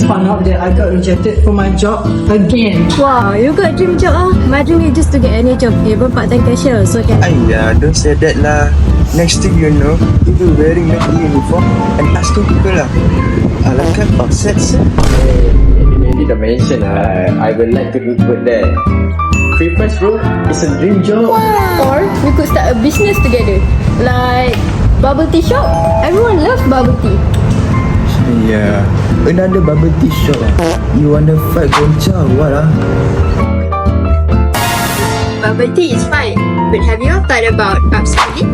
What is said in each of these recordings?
found out that I got rejected for my job again. Wow, you got dream job ah. My dream is just to get any job, even part-time cashier also can. Ayah, don't say that lah. Next thing you know, you will wearing that uniform and asking people lah. Alah kan upset sir. Maybe the mention I would like to include that. Preference bro, it's a dream job. Or we could start a business together, like bubble tea shop. Everyone loves bubble tea. Yeah, another bubble tea shop. You wanna fight Goncha or what ah? Bubble tea is fine, but have you thought about upskilling?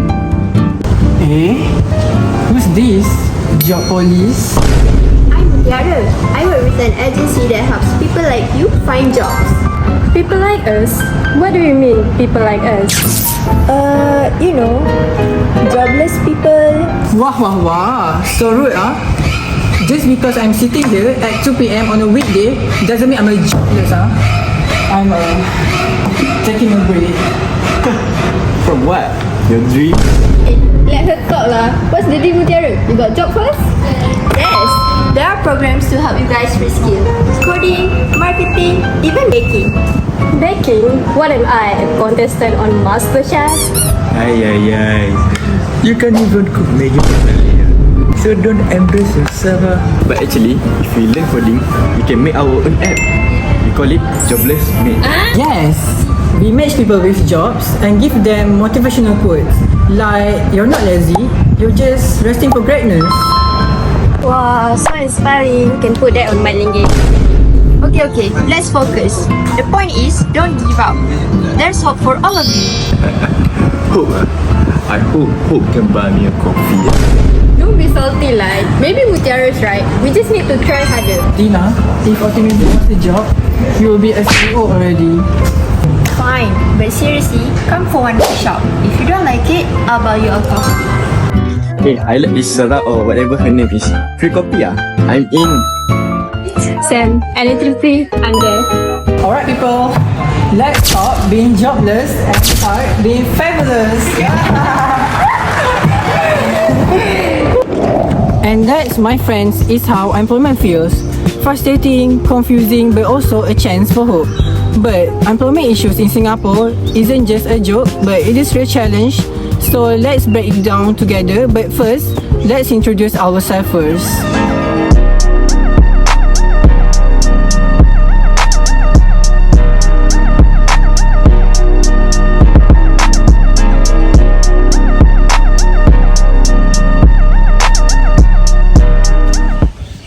Eh? Who's this? Job police? I'm Tiara. I work with an agency that helps people like you find jobs. People like us? What do you mean, people like us? You know, jobless people. Wah. So rude ah. Just because I'm sitting here at 2 p.m. on a weekday doesn't mean I'm a jobless ah. I'm taking a break. From what? Your dream? Hey, let her talk lah. What's the dream, Tiara? You got job first? Yes, there are programs to help you guys reskill. Coding, marketing, even baking. Baking? What am I? A contestant on MasterChef? Ay. You can't even cook Maggi properly. So don't embrace yourself ah. But actually, if we learn coding, we can make our own app. We call it Jobless Mate. Yes, we match people with jobs and give them motivational quotes like you're not lazy, you're just resting for greatness. Wow, so inspiring. Can put that on my LinkedIn. Okay, let's focus. The point is, don't give up. There's hope for all of you. Hope ah. I hope can buy me a coffee. Don't be salty like. Maybe Mutiara's right. We just need to try harder. Tina, if ultimately wants a job, you will be a CEO already. Fine, but seriously, come for one workshop. If you don't like it, I'll buy you a coffee. Hey, I like this Sarah or whatever her name is. Free copy ah? I'm in. Sam, anything free? I'm there. Alright people, let's stop being jobless and start being fabulous. And that's, my friends, is how employment feels. Frustrating, confusing, but also a chance for hope. But employment issues in Singapore isn't just a joke, but it is a real challenge. So let's break it down together. But first, let's introduce ourselves first.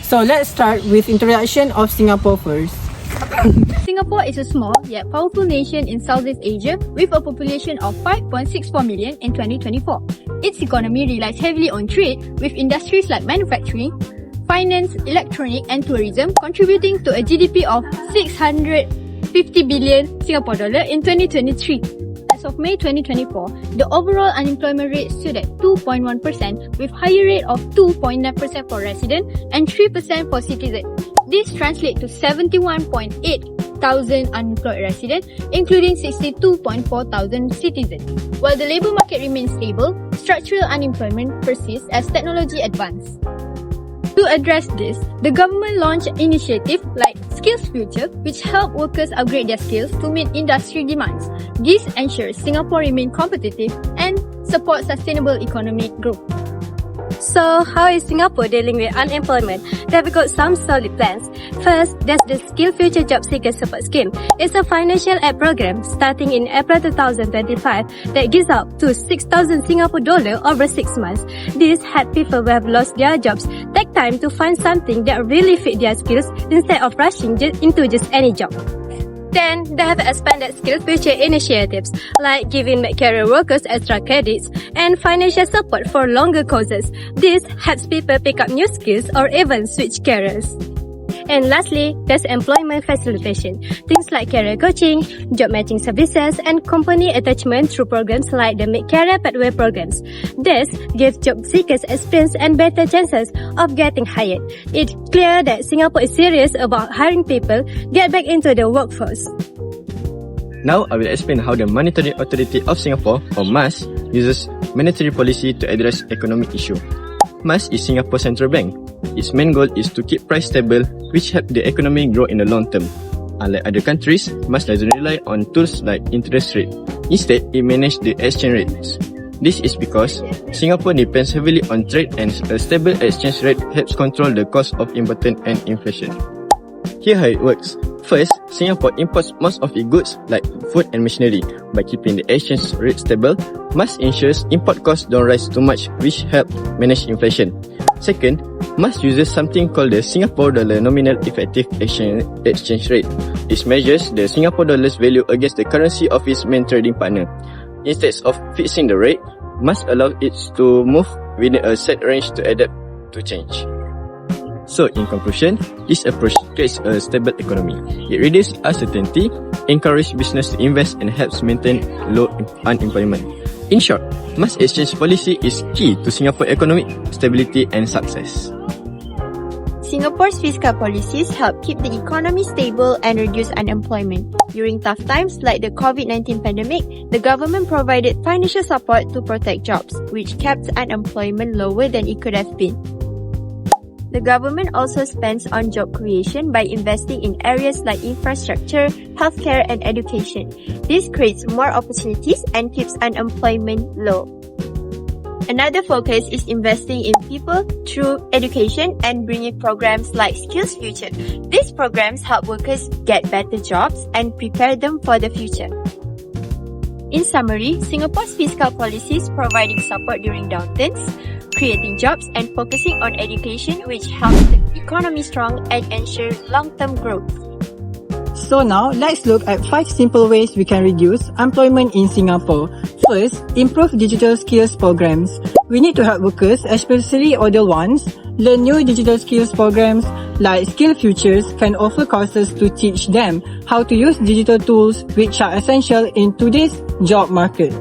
So let's start with introduction of Singapore first. Singapore is a small yet powerful nation in Southeast Asia with a population of 5.64 million in 2024. Its economy relies heavily on trade, with industries like manufacturing, finance, electronic and tourism contributing to a GDP of 650 billion Singapore dollar in 2023. As of May 2024, the overall unemployment rate stood at 2.1%, with higher rate of 2.9% for residents and 3% for citizens. This translates to 71.8 thousand unemployed residents, including 62.4 thousand citizens. While the labour market remains stable, structural unemployment persists as technology advances. To address this, the government launched initiatives like Skills Future, which help workers upgrade their skills to meet industry demands. This ensures Singapore remains competitive and supports sustainable economic growth. So, how is Singapore dealing with unemployment? They've got some solid plans. First, there's the Skill Future Job Seeker Support Scheme. It's a financial aid program starting in April 2025 that gives up to 6,000 Singapore dollar over 6 months. This helps people who have lost their jobs take time to find something that really fit their skills instead of rushing into just any job. Then, they have expanded Skills Future initiatives like giving mid-career workers extra credits and financial support for longer courses. This helps people pick up new skills or even switch careers. And lastly, there's employment facilitation. Things like career coaching, job matching services, and company attachment through programs like the Mid-Career Pathway programs. This gives job seekers experience and better chances of getting hired. It's clear that Singapore is serious about hiring people get back into the workforce. Now I will explain how the Monetary Authority of Singapore, or MAS, uses monetary policy to address economic issue. MAS is Singapore Central Bank. Its main goal is to keep price stable, which help the economy grow in the long term. Unlike other countries, MAS doesn't rely on tools like interest rate. Instead, it manages the exchange rates. This is because Singapore depends heavily on trade, and a stable exchange rate helps control the cost of importation and inflation. Here how it works. First, Singapore imports most of its goods like food and machinery. By keeping the exchange rate stable, MAS ensures import costs don't rise too much, which help manage inflation. Second, MAS uses something called the Singapore dollar nominal effective exchange rate. This measures the Singapore dollar's value against the currency of its main trading partner. Instead of fixing the rate, MAS allows it to move within a set range to adapt to change. So, in conclusion, this approach creates a stable economy. It reduces uncertainty, encourages business to invest, and helps maintain low unemployment. In short, MAS exchange policy is key to Singapore economic stability and success. Singapore's fiscal policies help keep the economy stable and reduce unemployment. During tough times like the COVID-19 pandemic, the government provided financial support to protect jobs, which kept unemployment lower than it could have been. The government also spends on job creation by investing in areas like infrastructure, healthcare, and education. This creates more opportunities and keeps unemployment low. Another focus is investing in people through education and bringing programs like Skills Future. These programs help workers get better jobs and prepare them for the future. In summary, Singapore's fiscal policies providing support during downturns, creating jobs, and focusing on education, which helps the economy strong and ensure long-term growth. So now, let's look at 5 simple ways we can reduce unemployment in Singapore. First, improve digital skills programs. We need to help workers, especially older ones, learn new digital skills programs like Skill Futures can offer courses to teach them how to use digital tools which are essential in today's job market.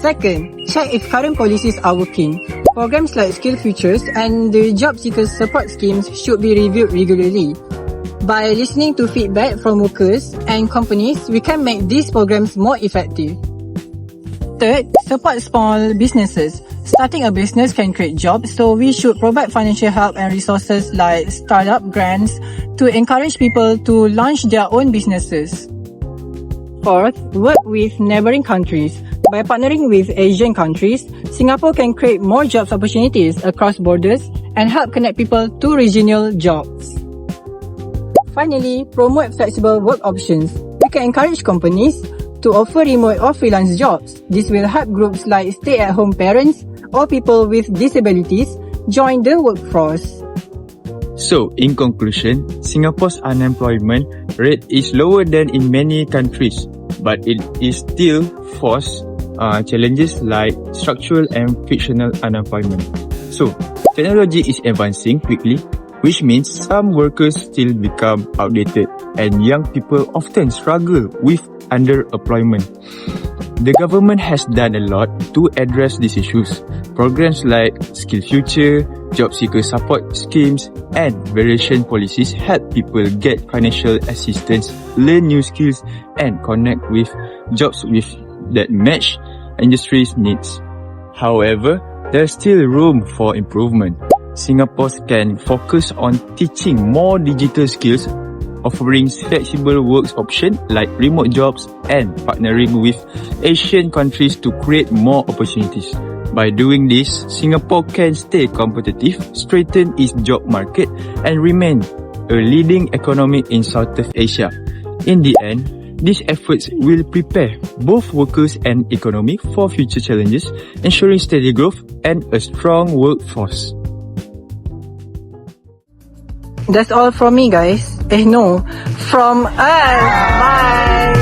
Second, check if current policies are working. Programs like Skill Futures and the Job Seekers Support Schemes should be reviewed regularly. By listening to feedback from workers and companies, we can make these programs more effective. Third, support small businesses. Starting a business can create jobs, so we should provide financial help and resources like startup grants to encourage people to launch their own businesses. Fourth, work with neighboring countries. By partnering with Asian countries, Singapore can create more jobs opportunities across borders and help connect people to regional jobs. Finally, promote flexible work options. We can encourage companies to offer remote or freelance jobs. This will help groups like stay-at-home parents or people with disabilities join the workforce. So, in conclusion, Singapore's unemployment rate is lower than in many countries, but it is still faces challenges like structural and frictional unemployment. So, technology is advancing quickly, which means some workers still become outdated and young people often struggle with underemployment. The government has done a lot to address these issues. Programs like Skill Future, Job Seeker Support Schemes, and variation policies help people get financial assistance, learn new skills, and connect with jobs that match industry's needs. However, there's still room for improvement. Singapore can focus on teaching more digital skills, offering flexible work options like remote jobs, and partnering with Asian countries to create more opportunities. By doing this, Singapore can stay competitive, strengthen its job market, and remain a leading economy in Southeast Asia. In the end, these efforts will prepare both workers and economy for future challenges, ensuring steady growth and a strong workforce. That's all from me, guys. No, from us. Bye!